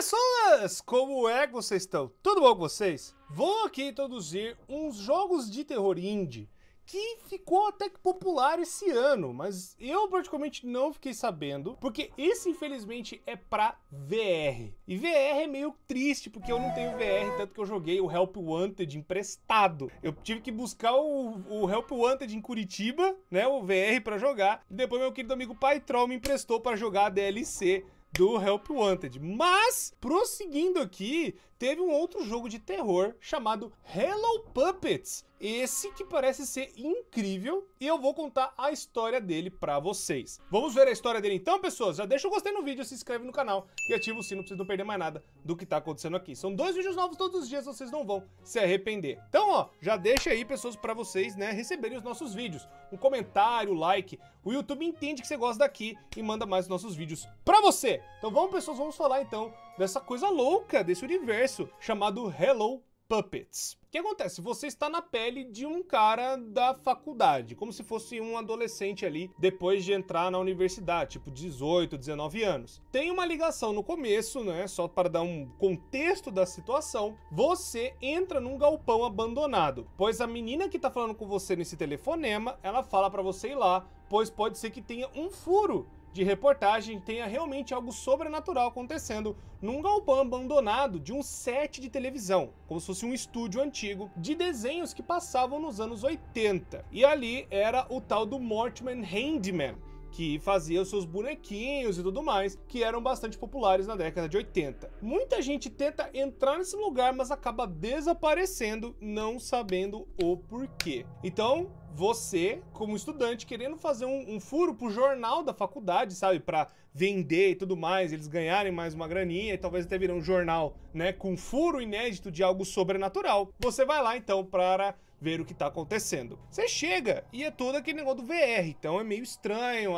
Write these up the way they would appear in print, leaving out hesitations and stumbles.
pessoas! Como é que vocês estão? Tudo bom com vocês? Vou aqui introduzir uns jogos de terror indie que ficou até que popular esse ano, mas eu praticamente não fiquei sabendo, porque esse infelizmente é pra VR. E VR é meio triste, porque eu não tenho VR, tanto que eu joguei o Help Wanted emprestado. Eu tive que buscar o Help Wanted em Curitiba, né, o VR pra jogar, e depois meu querido amigo Paitrol me emprestou pra jogar a DLC do Help Wanted. Mas, prosseguindo aqui, teve um outro jogo de terror chamado Hello Puppets. Esse que parece ser incrível e eu vou contar a história dele pra vocês. Vamos ver a história dele então, pessoas? Já deixa o gostei no vídeo, se inscreve no canal e ativa o sino pra vocês não perderem mais nada do que tá acontecendo aqui. São 2 vídeos novos todos os dias, vocês não vão se arrepender. Então, ó, já deixa aí, pessoas, pra vocês, né, receberem os nossos vídeos. Um comentário, like. O YouTube entende que você gosta daqui e manda mais nossos vídeos pra você. Então vamos, pessoas, vamos falar então dessa coisa louca, desse universo chamado Hello Puppets. O que acontece? Você está na pele de um cara da faculdade, como se fosse um adolescente ali, depois de entrar na universidade, tipo 18, 19 anos. Tem uma ligação no começo, né, só para dar um contexto da situação. Você entra num galpão abandonado, pois a menina que tá falando com você nesse telefonema, ela fala para você ir lá, pois pode ser que tenha um furo de reportagem, tenha realmente algo sobrenatural acontecendo num galpão abandonado de um set de televisão, como se fosse um estúdio antigo de desenhos que passavam nos anos 80. E ali era o tal do Mortimer Handyman, que fazia os seus bonequinhos e tudo mais, que eram bastante populares na década de 80. Muita gente tenta entrar nesse lugar, mas acaba desaparecendo, não sabendo o porquê. Então, você, como estudante, querendo fazer um furo pro jornal da faculdade, sabe, pra vender e tudo mais, eles ganharem mais uma graninha e talvez até virar um jornal, né, com furo inédito de algo sobrenatural, você vai lá, então, para ver o que tá acontecendo. Você chega e é todo aquele negócio do VR, então é meio estranho,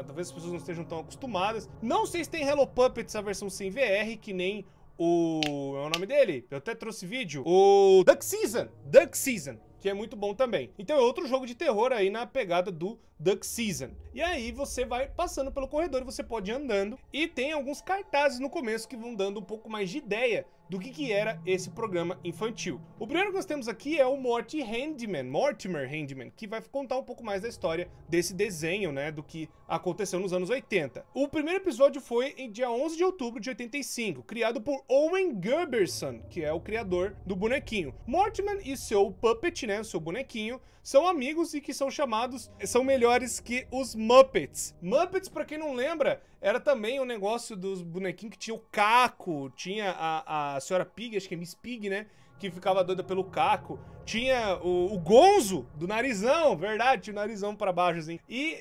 talvez as pessoas não estejam tão acostumadas. Não sei se tem Hello Puppets a versão sem VR, que nem o... é o nome dele? Eu até trouxe vídeo. O Duck Season, que é muito bom também. Então é outro jogo de terror aí na pegada do Duck Season. E aí você vai passando pelo corredor e você pode ir andando. E tem alguns cartazes no começo que vão dando um pouco mais de ideia do que era esse programa infantil. O primeiro que nós temos aqui é o Mortimer Handyman, que vai contar um pouco mais da história desse desenho, né, do que aconteceu nos anos 80. O primeiro episódio foi em dia 11 de outubro de 85, criado por Owen Gerberson, que é o criador do bonequinho. Mortimer e seu puppet, né, o seu bonequinho, são amigos e que são melhores que os Muppets. Muppets, pra quem não lembra, era também um negócio dos bonequinhos que tinha o Caco, tinha a senhora Pig, acho que é Miss Pig, né, que ficava doida pelo Caco. Tinha o Gonzo, do narizão, verdade, tinha o narizão pra baixo, assim. E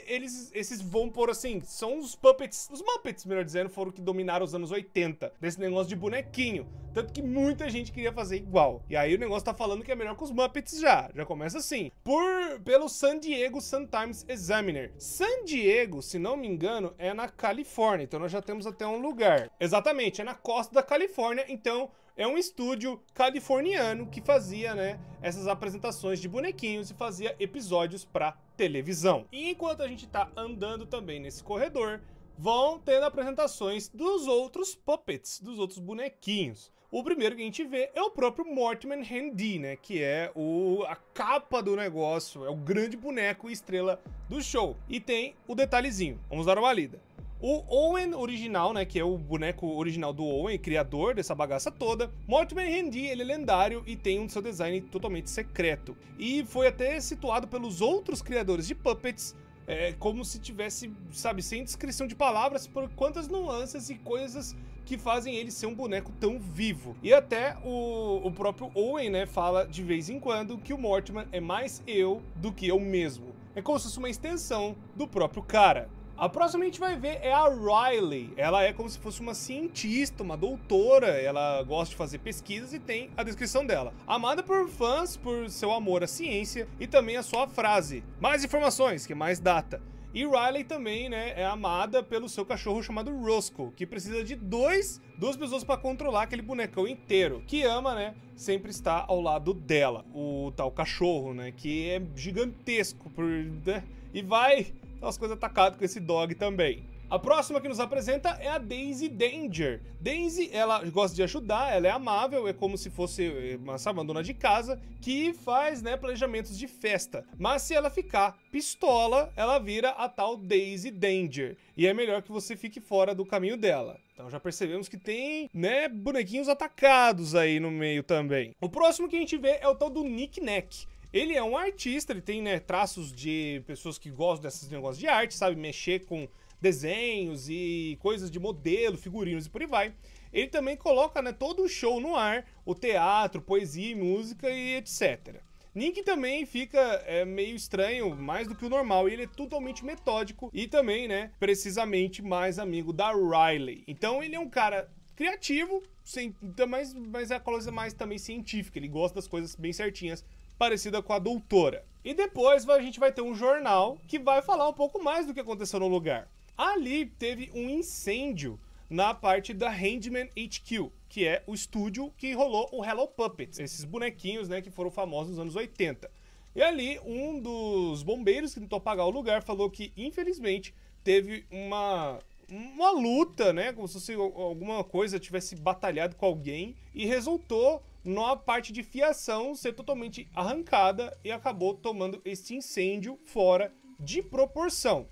esses vão por assim, são os Muppets, melhor dizendo, foram que dominaram os anos 80, desse negócio de bonequinho. Tanto que muita gente queria fazer igual. E aí o negócio tá falando que é melhor que os Muppets já começa assim. Pelo San Diego Sun-Times Examiner. San Diego, se não me engano, é na Califórnia, então nós já temos até um lugar. Exatamente, é na costa da Califórnia, então é um estúdio californiano que fazia, né, essas apresentações de bonequinhos e fazia episódios pra televisão. E enquanto a gente tá andando também nesse corredor, vão tendo apresentações dos outros puppets, dos outros bonequinhos. O primeiro que a gente vê é o próprio Mortimer Handy, né, que é a capa do negócio, é o grande boneco e estrela do show. E tem o detalhezinho, vamos dar uma lida. O Owen original, né, que é o boneco original do Owen, criador dessa bagaça toda, Mortimer Handy, ele é lendário e tem um seu design totalmente secreto. E foi até situado pelos outros criadores de puppets, como se tivesse, sabe, sem descrição de palavras, por quantas nuances e coisas que fazem ele ser um boneco tão vivo. E até o próprio Owen, né, fala de vez em quando que o Mortimer é mais eu do que eu mesmo. É como se fosse uma extensão do próprio cara. A próxima a gente vai ver é a Riley. Ela é como se fosse uma cientista, uma doutora. Ela gosta de fazer pesquisas e tem a descrição dela. Amada por fãs por seu amor à ciência e também a sua frase: mais informações, que mais data. E Riley também, né, é amada pelo seu cachorro chamado Roscoe, que precisa de duas pessoas para controlar aquele bonecão inteiro. Que ama, né, sempre está ao lado dela. O tal cachorro, né, que é gigantesco, né, e vai as coisas atacadas com esse dog também. A próxima que nos apresenta é a Daisy Danger. Daisy, ela gosta de ajudar, ela é amável, é como se fosse uma dona de casa que faz, né, planejamentos de festa. Mas se ela ficar pistola, ela vira a tal Daisy Danger. E é melhor que você fique fora do caminho dela. Então já percebemos que tem, né, bonequinhos atacados aí no meio também. O próximo que a gente vê é o tal do Nick Nack. Ele é um artista, ele tem, né, traços de pessoas que gostam desses negócios de arte, sabe, mexer com desenhos e coisas de modelo, figurinos e por aí vai. Ele também coloca, né, todo o show no ar, o teatro, poesia, música e etc. Nick também fica meio estranho, mais do que o normal, e ele é totalmente metódico e também, né, precisamente mais amigo da Riley. Então ele é um cara criativo, mas é a coisa mais também científica, ele gosta das coisas bem certinhas, parecida com a doutora. E depois a gente vai ter um jornal que vai falar um pouco mais do que aconteceu no lugar. Ali teve um incêndio na parte da Handman HQ, que é o estúdio que rolou o Hello Puppets, esses bonequinhos, né, que foram famosos nos anos 80. E ali um dos bombeiros que tentou apagar o lugar falou que, infelizmente, teve uma luta, né, como se alguma coisa tivesse batalhado com alguém e resultou na parte de fiação ser totalmente arrancada e acabou tomando este incêndio fora de proporção.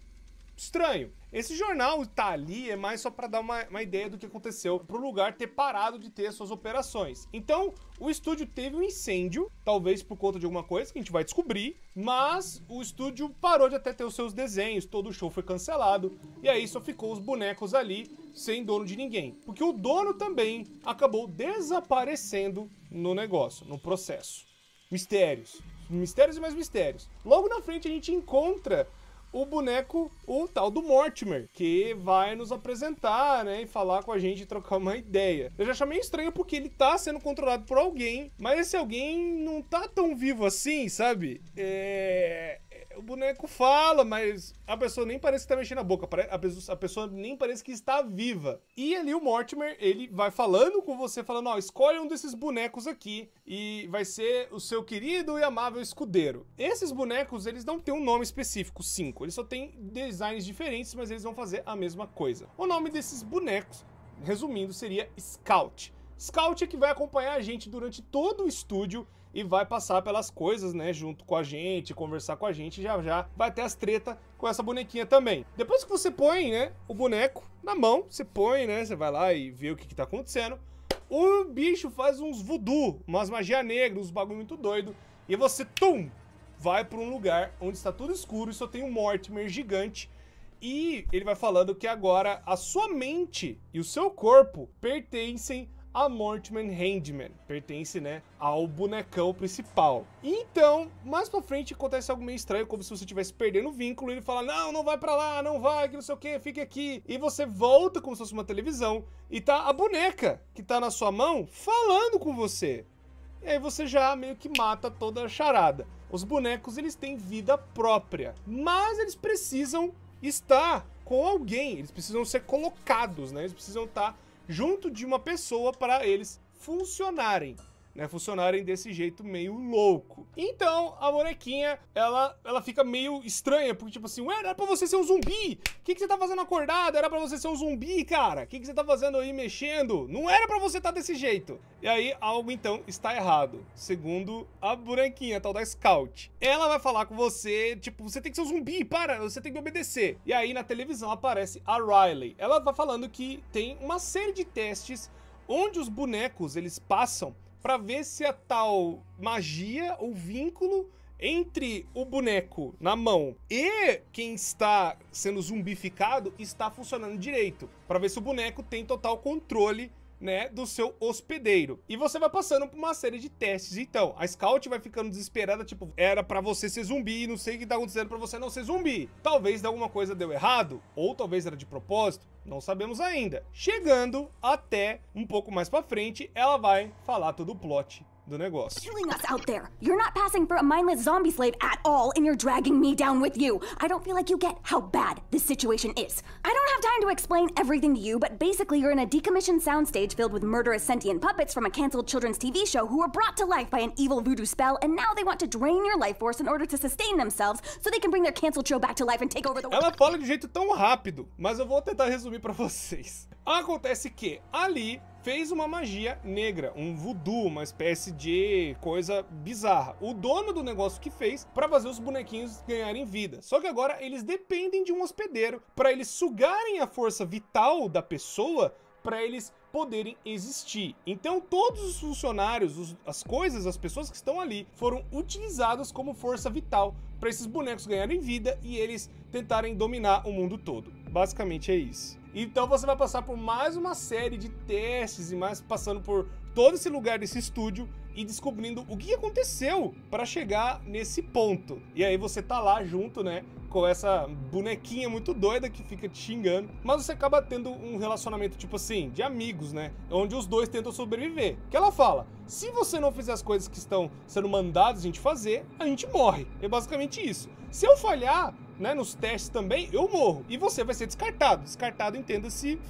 Estranho. Esse jornal tá ali é mais só para dar uma ideia do que aconteceu pro lugar ter parado de ter suas operações. Então, o estúdio teve um incêndio, talvez por conta de alguma coisa que a gente vai descobrir, mas o estúdio parou de até ter os seus desenhos, todo o show foi cancelado, e aí só ficou os bonecos ali sem dono de ninguém. Porque o dono também acabou desaparecendo no negócio, no processo. Mistérios. Mistérios e mais mistérios. Logo na frente a gente encontra o boneco, o tal do Mortimer, que vai nos apresentar, né, e falar com a gente, trocar uma ideia. Eu já achei meio estranho porque ele tá sendo controlado por alguém, mas esse alguém não tá tão vivo assim, sabe? O boneco fala, mas a pessoa nem parece que tá mexendo a boca, a pessoa nem parece que está viva. E ali o Mortimer, ele vai falando com você, falando, ó, escolhe um desses bonecos aqui e vai ser o seu querido e amável escudeiro. Esses bonecos, eles não têm um nome específico, 5. Eles só têm designs diferentes, mas eles vão fazer a mesma coisa. O nome desses bonecos, resumindo, seria Scout. Scout é que vai acompanhar a gente durante todo o estúdio e vai passar pelas coisas, né, junto com a gente, conversar com a gente, já vai ter as tretas com essa bonequinha também. Depois que você põe, né, o boneco na mão, você põe, né, você vai lá e vê o que tá acontecendo, o bicho faz uns voodoo, umas magia negra, uns bagulho muito doido, e você, tum, vai pra um lugar onde está tudo escuro e só tem um Mortimer gigante, e ele vai falando que agora a sua mente e o seu corpo pertencem a Mortimer Handman, pertence, né, ao bonecão principal. Então, mais pra frente acontece algo meio estranho, como se você estivesse perdendo o vínculo, e ele fala, não vai pra lá, não vai, que não sei o que, fique aqui. E você volta como se fosse uma televisão, e tá a boneca que tá na sua mão falando com você. E aí você já meio que mata toda a charada. Os bonecos, eles têm vida própria, mas eles precisam estar com alguém, eles precisam ser colocados, né, eles precisam estar junto de uma pessoa para eles funcionarem, né? Funcionarem desse jeito meio louco. Então, a bonequinha, ela fica meio estranha, porque tipo assim, ué, era pra você ser um zumbi? O que você tá fazendo acordado? Era pra você ser um zumbi, cara? O que você tá fazendo aí mexendo? Não era pra você estar desse jeito. E aí, algo então está errado, segundo a bonequinha, a tal da Scout. Ela vai falar com você, tipo, você tem que ser um zumbi, para, você tem que me obedecer. E aí, na televisão, aparece a Riley. Ela vai falando que tem uma série de testes onde os bonecos, eles passam para ver se a tal magia ou vínculo entre o boneco na mão e quem está sendo zumbificado está funcionando direito, para ver se o boneco tem total controle, né, do seu hospedeiro. E você vai passando por uma série de testes. Então, a Scout vai ficando desesperada, tipo, era pra você ser zumbi, não sei o que tá acontecendo pra você não ser zumbi. Talvez alguma coisa deu errado, ou talvez era de propósito, não sabemos ainda. Chegando até um pouco mais pra frente, ela vai falar todo o plot do negócio. Killing us out there. You're not passing for a mindless zombie slave at all, and you're dragging me down with you. I don't feel like you get how bad this situation is. I don't have time to explain everything to you, but basically you're in a decommissioned soundstage filled with murderous sentient puppets from a canceled children's TV show who were brought to life by an evil voodoo spell, and now they want to drain your life force in order to sustain themselves so they can bring their canceled show back to life and take over the world. Ela fala de jeito tão rápido, mas eu vou tentar resumir pra vocês. Acontece que ali fez uma magia negra, um voodoo, uma espécie de coisa bizarra. O dono do negócio que fez para fazer os bonequinhos ganharem vida. Só que agora eles dependem de um hospedeiro para eles sugarem a força vital da pessoa para eles poderem existir. Então todos os funcionários, as coisas, as pessoas que estão ali foram utilizados como força vital para esses bonecos ganharem vida e eles tentarem dominar o mundo todo. Basicamente é isso. Então você vai passar por mais uma série de testes e mais passando por todo esse lugar desse estúdio e descobrindo o que aconteceu para chegar nesse ponto. E aí você tá lá junto, né, com essa bonequinha muito doida que fica te xingando, mas você acaba tendo um relacionamento tipo assim, de amigos, né, onde os dois tentam sobreviver. Que ela fala, se você não fizer as coisas que estão sendo mandadas a gente fazer, a gente morre. É basicamente isso. Se eu falhar, né, nos testes também, eu morro. E você vai ser descartado. Descartado, entenda-se,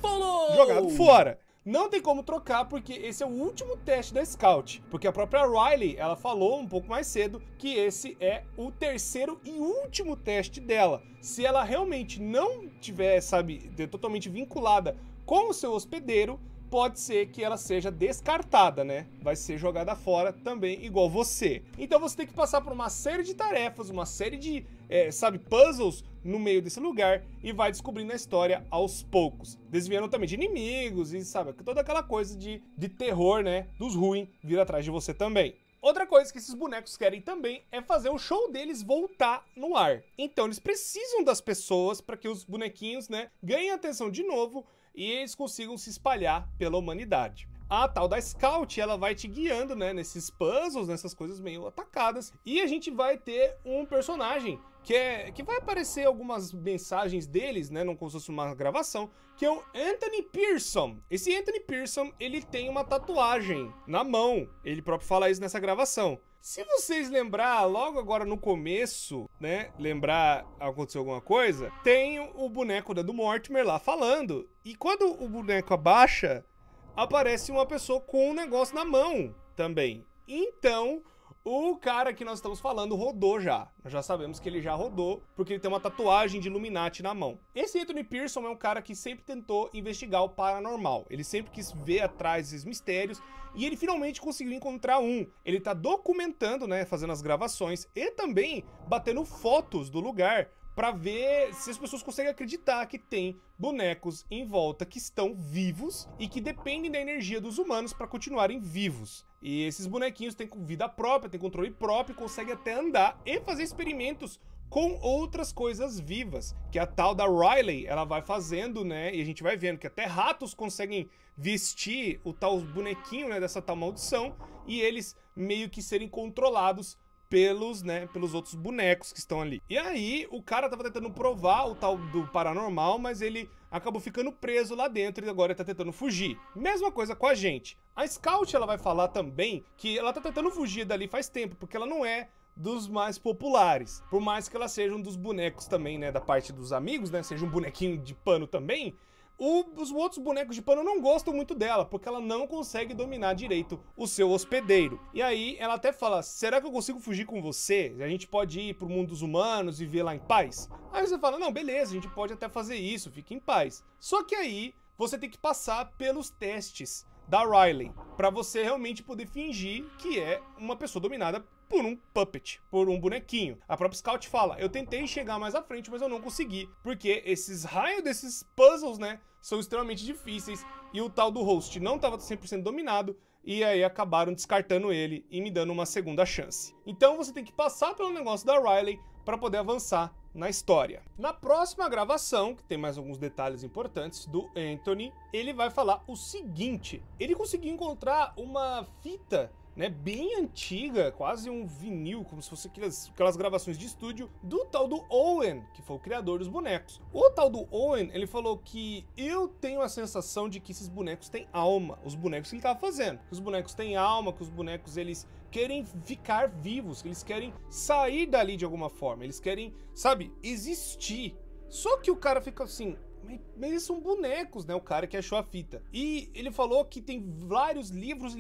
jogado fora. Não tem como trocar, porque esse é o último teste da Scout. Porque a própria Riley, ela falou um pouco mais cedo que esse é o terceiro e último teste dela. Se ela realmente não tiver, sabe, totalmente vinculada com o seu hospedeiro, pode ser que ela seja descartada, né? Vai ser jogada fora também, igual você. Então você tem que passar por uma série de tarefas, uma série de, sabe, puzzles no meio desse lugar e vai descobrindo a história aos poucos. Desviando também de inimigos e, sabe, toda aquela coisa de terror, né? Dos ruins vir atrás de você também. Outra coisa que esses bonecos querem também é fazer o show deles voltar no ar. Então eles precisam das pessoas para que os bonequinhos, né, ganhem atenção de novo e eles consigam se espalhar pela humanidade. A tal da Scout, ela vai te guiando, né, nesses puzzles, nessas coisas meio atacadas. E a gente vai ter um personagem que vai aparecer algumas mensagens deles, né, não como se fosse uma gravação, que é o Anthony Pearson. Esse Anthony Pearson, ele tem uma tatuagem na mão. Ele próprio fala isso nessa gravação. Se vocês lembrar, logo agora no começo, né, lembrar aconteceu alguma coisa, tem o boneco do Mortimer lá falando. E quando o boneco abaixa, aparece uma pessoa com um negócio na mão também. Então, o cara que nós estamos falando rodou já. Nós já sabemos que ele já rodou, porque ele tem uma tatuagem de Illuminati na mão. Esse Anthony Pearson é um cara que sempre tentou investigar o paranormal. Ele sempre quis ver atrás desses mistérios e ele finalmente conseguiu encontrar um. Ele tá documentando, né, fazendo as gravações e também batendo fotos do lugar para ver se as pessoas conseguem acreditar que tem bonecos em volta que estão vivos e que dependem da energia dos humanos para continuarem vivos. E esses bonequinhos têm vida própria, têm controle próprio, conseguem até andar e fazer experimentos com outras coisas vivas, que a tal da Riley, ela vai fazendo, né, e a gente vai vendo que até ratos conseguem vestir o tal bonequinho, né, dessa tal maldição, e eles meio que serem controlados pelos outros bonecos que estão ali. E aí, o cara tava tentando provar o tal do paranormal, mas ele acabou ficando preso lá dentro e agora tá tentando fugir. Mesma coisa com a gente. A Scout, ela vai falar também que ela tá tentando fugir dali faz tempo, porque ela não é dos mais populares. Por mais que ela seja um dos bonecos também, né, da parte dos amigos, né, seja um bonequinho de pano também, os outros bonecos de pano não gostam muito dela, porque ela não consegue dominar direito o seu hospedeiro. E aí ela até fala, será que eu consigo fugir com você? A gente pode ir pro mundo dos humanos e viver lá em paz? Aí você fala, não, beleza, a gente pode até fazer isso, fique em paz. Só que aí você tem que passar pelos testes da Riley, pra você realmente poder fingir que é uma pessoa dominada por um puppet, por um bonequinho. A própria Scout fala, eu tentei chegar mais à frente, mas eu não consegui, porque esses raios desses puzzles, né, são extremamente difíceis, e o tal do host não estava 100% dominado, e aí acabaram descartando ele e me dando uma segunda chance. Então você tem que passar pelo negócio da Riley para poder avançar na história. Na próxima gravação, que tem mais alguns detalhes importantes do Anthony, ele vai falar o seguinte, ele conseguiu encontrar uma fita, né, bem antiga, quase um vinil, como se fosse aquelas gravações de estúdio do tal do Owen, que foi o criador dos bonecos. O tal do Owen, ele falou que eu tenho a sensação de que esses bonecos têm alma, os bonecos que ele estava fazendo. Que os bonecos têm alma, que os bonecos eles querem ficar vivos, que eles querem sair dali de alguma forma, eles querem, sabe, existir. Só que o cara fica assim, mas eles são bonecos, né? O cara que achou a fita. E ele falou que tem vários livros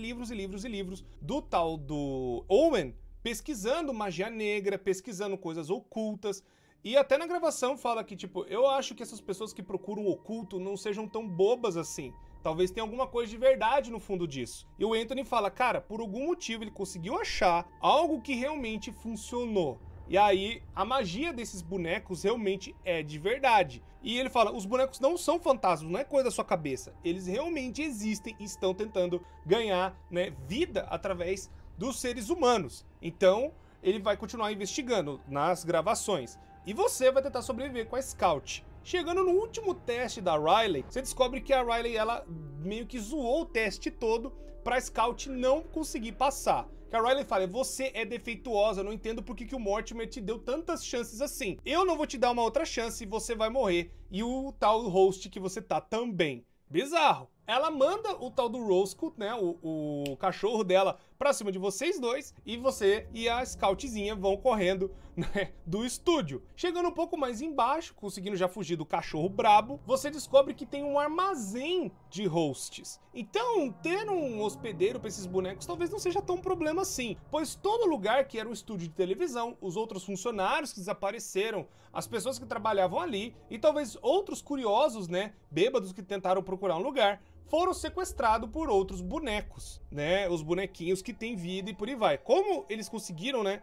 do tal do Owen pesquisando magia negra, pesquisando coisas ocultas. E até na gravação fala que, tipo, eu acho que essas pessoas que procuram o oculto não sejam tão bobas assim. Talvez tenha alguma coisa de verdade no fundo disso. E o Anthony fala, cara, por algum motivo ele conseguiu achar algo que realmente funcionou. E aí, a magia desses bonecos realmente é de verdade. E ele fala, os bonecos não são fantasmas, não é coisa da sua cabeça. Eles realmente existem e estão tentando ganhar, né, vida através dos seres humanos. Então, ele vai continuar investigando nas gravações. E você vai tentar sobreviver com a Scout. Chegando no último teste da Riley, você descobre que a Riley, ela meio que zoou o teste todo pra Scout não conseguir passar. Que a Riley fala, você é defeituosa, eu não entendo por que o Mortimer te deu tantas chances assim. Eu não vou te dar uma outra chance e você vai morrer. E o tal host que você tá também. Bizarro. Ela manda o tal do Roscoe, né, o cachorro dela, pra cima de vocês dois, e você e a Scoutzinha vão correndo, né, do estúdio. Chegando um pouco mais embaixo, conseguindo já fugir do cachorro brabo, você descobre que tem um armazém de hosts. Então, ter um hospedeiro pra esses bonecos talvez não seja tão um problema assim, pois todo lugar que era um estúdio de televisão, os outros funcionários que desapareceram, as pessoas que trabalhavam ali, e talvez outros curiosos, né, bêbados que tentaram procurar um lugar, foram sequestrados por outros bonecos, né? Os bonequinhos que têm vida e por aí vai. Como eles conseguiram, né,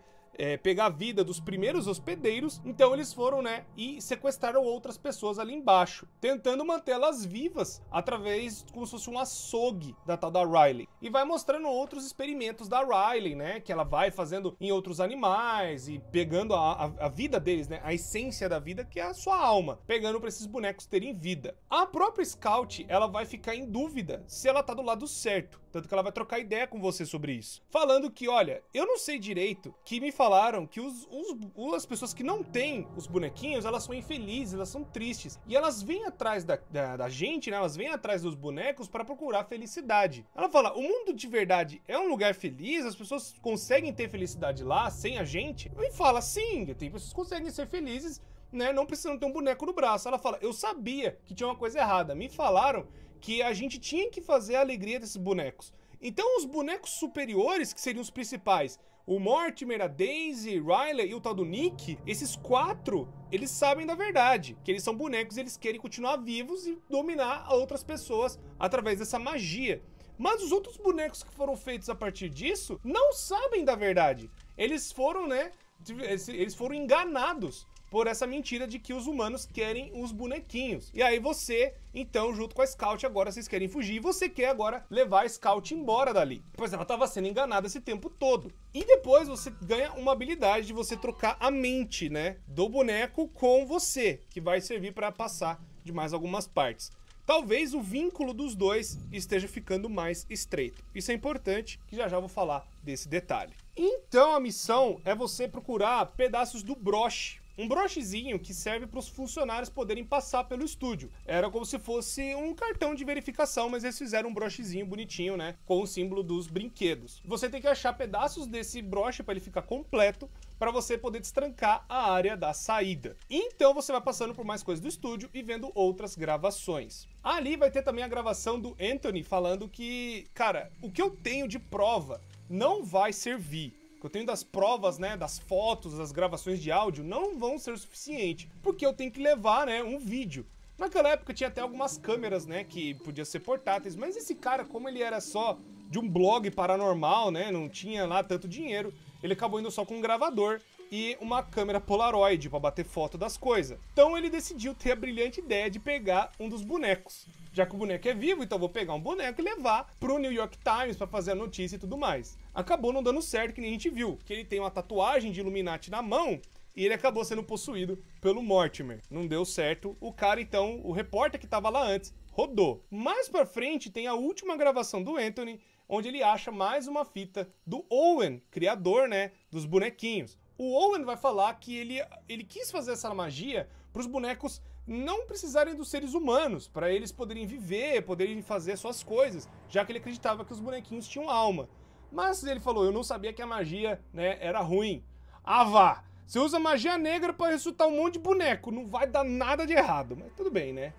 pegar a vida dos primeiros hospedeiros, então eles foram, né, e sequestraram outras pessoas ali embaixo, tentando mantê-las vivas através, como se fosse um açougue da tal da Riley. E vai mostrando outros experimentos da Riley, né, que ela vai fazendo em outros animais e pegando a vida deles, né, a essência da vida, que é a sua alma, pegando para esses bonecos terem vida. A própria Scout, ela vai ficar em dúvida se ela tá do lado certo, tanto que ela vai trocar ideia com você sobre isso, falando que, olha, eu não sei direito, que me falaram que as pessoas que não têm os bonequinhos, elas são infelizes, elas são tristes, e elas vêm atrás da gente, né, elas vêm atrás dos bonecos para procurar felicidade. Ela fala, o mundo de verdade é um lugar feliz, as pessoas conseguem ter felicidade lá, sem a gente? E fala, sim, tem pessoas que conseguem ser felizes, né, não precisando ter um boneco no braço. Ela fala, eu sabia que tinha uma coisa errada, me falaram que a gente tinha que fazer a alegria desses bonecos. Então os bonecos superiores, que seriam os principais, o Mortimer, a Daisy, Riley e o tal do Nick, esses quatro, eles sabem da verdade, que eles são bonecos e eles querem continuar vivos e dominar outras pessoas através dessa magia. Mas os outros bonecos que foram feitos a partir disso não sabem da verdade. Eles foram, né, eles foram enganados por essa mentira de que os humanos querem os bonequinhos. E aí você, então, junto com a Scout, agora vocês querem fugir e você quer agora levar a Scout embora dali. Pois ela estava sendo enganada esse tempo todo. E depois você ganha uma habilidade de você trocar a mente, né, do boneco com você, que vai servir para passar de mais algumas partes. Talvez o vínculo dos dois esteja ficando mais estreito. Isso é importante, que já vou falar desse detalhe. Então a missão é você procurar pedaços do broche. Um brochezinho que serve para os funcionários poderem passar pelo estúdio. Era como se fosse um cartão de verificação, mas eles fizeram um brochezinho bonitinho, né? Com o símbolo dos brinquedos. Você tem que achar pedaços desse broche para ele ficar completo, para você poder destrancar a área da saída. Então você vai passando por mais coisas do estúdio e vendo outras gravações. Ali vai ter também a gravação do Anthony falando que, cara, o que eu tenho de prova não vai servir. Eu tenho das provas, né, das fotos, das gravações de áudio, não vão ser o suficiente, porque eu tenho que levar, né, um vídeo. Naquela época tinha até algumas câmeras, né, que podiam ser portáteis, mas esse cara, como ele era só de um blog paranormal, né, não tinha lá tanto dinheiro, ele acabou indo só com um gravador e uma câmera Polaroid para bater foto das coisas. Então ele decidiu ter a brilhante ideia de pegar um dos bonecos. Já que o boneco é vivo, então vou pegar um boneco e levar pro New York Times para fazer a notícia e tudo mais. Acabou não dando certo, que nem a gente viu, que ele tem uma tatuagem de Illuminati na mão e ele acabou sendo possuído pelo Mortimer. Não deu certo, o cara então, o repórter que tava lá antes, rodou. Mais pra frente tem a última gravação do Anthony, onde ele acha mais uma fita do Owen, criador, né, dos bonequinhos. O Owen vai falar que ele quis fazer essa magia para os bonecos não precisarem dos seres humanos, para eles poderem viver, poderem fazer suas coisas, já que ele acreditava que os bonequinhos tinham alma. Mas ele falou, eu não sabia que a magia, né, era ruim. Ah, vá! Você usa magia negra para ressuscitar um monte de boneco, não vai dar nada de errado. Mas tudo bem, né?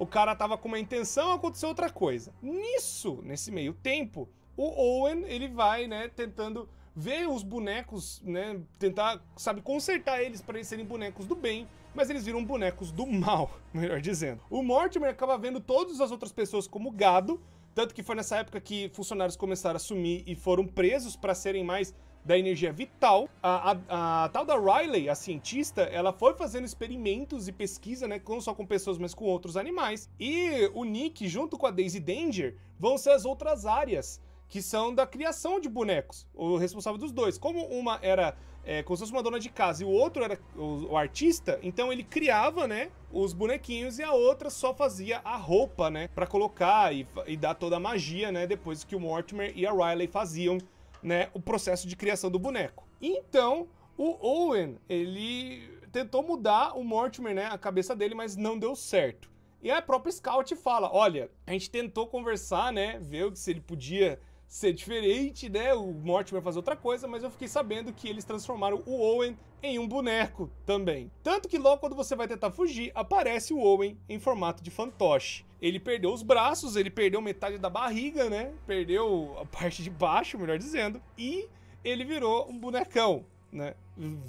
o cara tava com uma intenção, aconteceu outra coisa. Nesse meio tempo, o Owen, ele vai, né, tentando ver os bonecos, né, tentar, sabe, consertar eles para eles serem bonecos do bem, mas eles viram bonecos do mal, melhor dizendo. O Mortimer acaba vendo todas as outras pessoas como gado, tanto que foi nessa época que funcionários começaram a sumir e foram presos para serem mais da energia vital. A tal da Riley, a cientista, ela foi fazendo experimentos e pesquisa, né, não só com pessoas, mas com outros animais. E o Nick, junto com a Daisy Danger, vão ser as outras áreas, que são da criação de bonecos, o responsável dos dois. Como uma era como se fosse uma dona de casa e o outro era o artista, então ele criava, né, os bonequinhos e a outra só fazia a roupa, né, pra colocar e dar toda a magia, né, depois que o Mortimer e a Riley faziam, né, o processo de criação do boneco. Então, o Owen, ele tentou mudar o Mortimer, né, a cabeça dele, mas não deu certo. E a própria Scout fala, olha, a gente tentou conversar, né, ver se ele podia ser diferente, né, o Mortimer fazer outra coisa, mas eu fiquei sabendo que eles transformaram o Owen em um boneco também. Tanto que logo quando você vai tentar fugir, aparece o Owen em formato de fantoche. Ele perdeu os braços, ele perdeu metade da barriga, né, perdeu a parte de baixo, melhor dizendo, e ele virou um bonecão, né,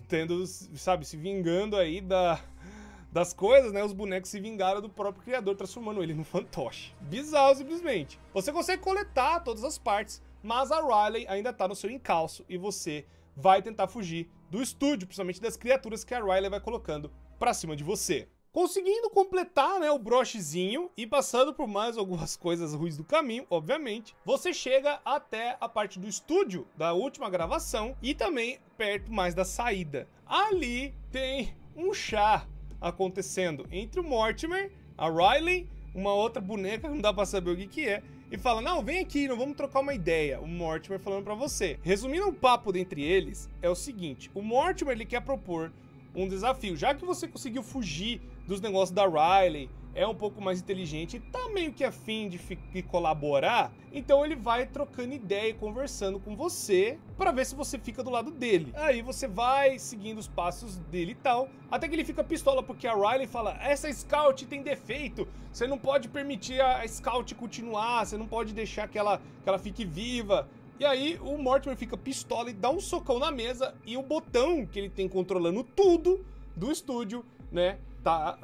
tendo, sabe, se vingando aí das coisas, né, os bonecos se vingaram do próprio criador, transformando ele num fantoche. Bizarro, simplesmente. Você consegue coletar todas as partes, mas a Riley ainda tá no seu encalço e você vai tentar fugir do estúdio, principalmente das criaturas que a Riley vai colocando pra cima de você. Conseguindo completar, né, o brochezinho e passando por mais algumas coisas ruins do caminho, obviamente, você chega até a parte do estúdio da última gravação e também perto mais da saída. Ali tem um chá acontecendo entre o Mortimer, a Riley, uma outra boneca que não dá pra saber o que é, e fala, não, vem aqui, não vamos trocar uma ideia. O Mortimer falando pra você. Resumindo o papo dentre eles, é o seguinte, o Mortimer, ele quer propor um desafio. Já que você conseguiu fugir dos negócios da Riley, é um pouco mais inteligente e tá meio que afim de colaborar, então ele vai trocando ideia e conversando com você pra ver se você fica do lado dele. Aí você vai seguindo os passos dele e tal, até que ele fica pistola porque a Riley fala, essa Scout tem defeito, você não pode permitir a Scout continuar, você não pode deixar que ela fique viva. E aí o Mortimer fica pistola e dá um socão na mesa e o botão que ele tem controlando tudo do estúdio, né,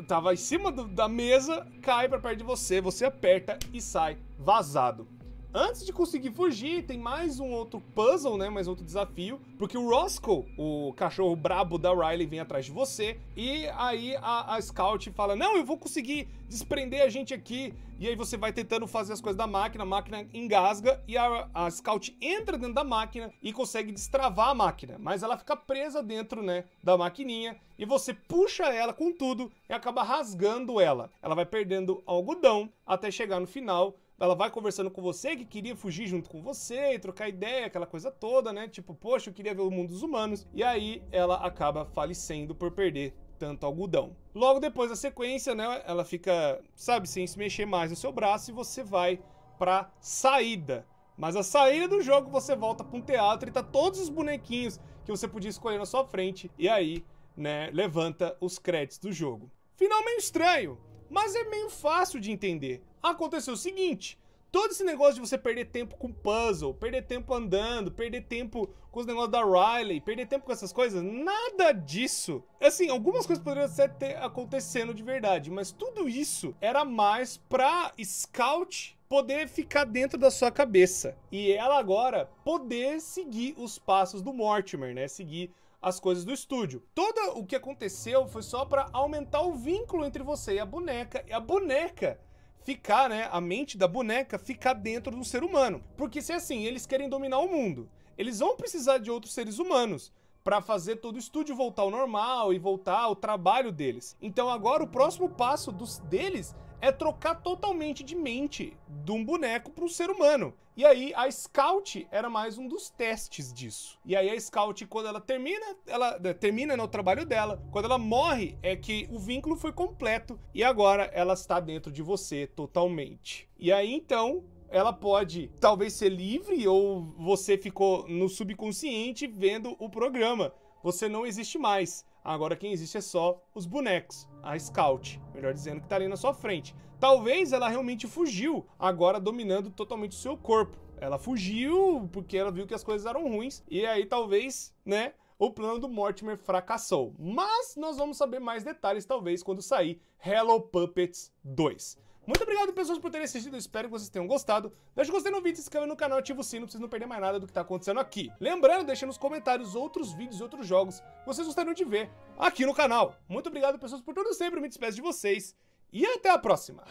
tava em cima da mesa, cai pra perto de você, você aperta e sai vazado. Antes de conseguir fugir, tem mais um outro puzzle, né, mais outro desafio, porque o Roscoe, o cachorro brabo da Riley, vem atrás de você, e aí a Scout fala, não, eu vou conseguir desprender a gente aqui, e aí você vai tentando fazer as coisas da máquina, a máquina engasga, e a Scout entra dentro da máquina e consegue destravar a máquina, mas ela fica presa dentro, né, da maquininha, e você puxa ela com tudo e acaba rasgando ela. Ela vai perdendo algodão até chegar no final. Ela vai conversando com você, que queria fugir junto com você e trocar ideia, aquela coisa toda, né? Tipo, poxa, eu queria ver o mundo dos humanos. E aí ela acaba falecendo por perder tanto algodão. Logo depois da sequência, né? Ela fica, sabe, sem se mexer mais no seu braço e você vai pra saída. Mas a saída do jogo você volta pra um teatro e tá todos os bonequinhos que você podia escolher na sua frente. E aí, né, levanta os créditos do jogo. Final meio estranho, mas é meio fácil de entender. Aconteceu o seguinte, todo esse negócio de você perder tempo com puzzle, perder tempo andando, perder tempo com os negócios da Riley, perder tempo com essas coisas, nada disso. Assim, algumas coisas poderiam até acontecendo de verdade, mas tudo isso era mais pra Scout poder ficar dentro da sua cabeça. E ela agora poder seguir os passos do Mortimer, né? Seguir as coisas do estúdio. Todo o que aconteceu foi só pra aumentar o vínculo entre você e a boneca ficar, né, a mente da boneca ficar dentro do ser humano. Porque se assim, eles querem dominar o mundo, eles vão precisar de outros seres humanos para fazer todo o estúdio voltar ao normal e voltar ao trabalho deles. Então agora o próximo passo deles é trocar totalmente de mente de um boneco para um ser humano. E aí a Scout era mais um dos testes disso. E aí a Scout, quando ela termina no trabalho dela, quando ela morre, é que o vínculo foi completo e agora ela está dentro de você totalmente. E aí então ela pode talvez ser livre ou você ficou no subconsciente vendo o programa. Você não existe mais. Agora quem existe é só os bonecos, a Scout, melhor dizendo, que tá ali na sua frente. Talvez ela realmente fugiu, agora dominando totalmente o seu corpo. Ela fugiu porque ela viu que as coisas eram ruins, e aí talvez, né, o plano do Mortimer fracassou. Mas nós vamos saber mais detalhes talvez quando sair Hello Puppets 2. Muito obrigado, pessoas, por terem assistido. Eu espero que vocês tenham gostado. Deixa o gostei no vídeo, se inscreve no canal, ativa o sino pra vocês não perderem mais nada do que tá acontecendo aqui. Lembrando, deixa nos comentários outros vídeos e outros jogos que vocês gostariam de ver aqui no canal. Muito obrigado, pessoas, por tudo sempre. Eu me despeço de vocês e até a próxima.